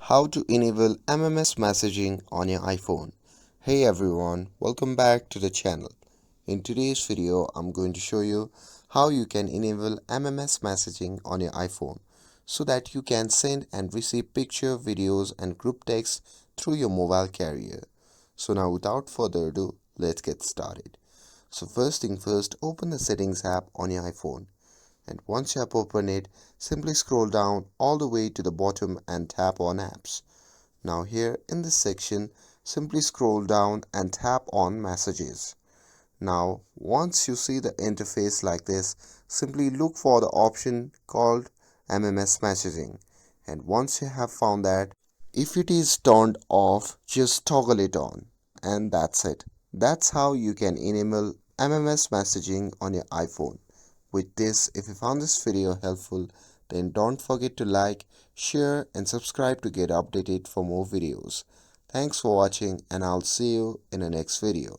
How to enable MMS messaging on your iPhone. Hey everyone, welcome back to the channel. In today's video, I'm going to show you how you can enable MMS messaging on your iPhone so that you can send and receive picture, videos and group text through your mobile carrier. So now without further ado, let's get started. So first thing first, open the settings app on your iPhone. And once you have opened it, simply scroll down all the way to the bottom and tap on apps. Now here in this section, simply scroll down and tap on messages. Now once you see the interface like this, simply look for the option called MMS messaging. And once you have found that, if it is turned off, just toggle it on. And that's it. That's how you can enable MMS messaging on your iPhone. With this, if you found this video helpful, then don't forget to like, share and subscribe to get updated for more videos. Thanks for watching and I'll see you in the next video.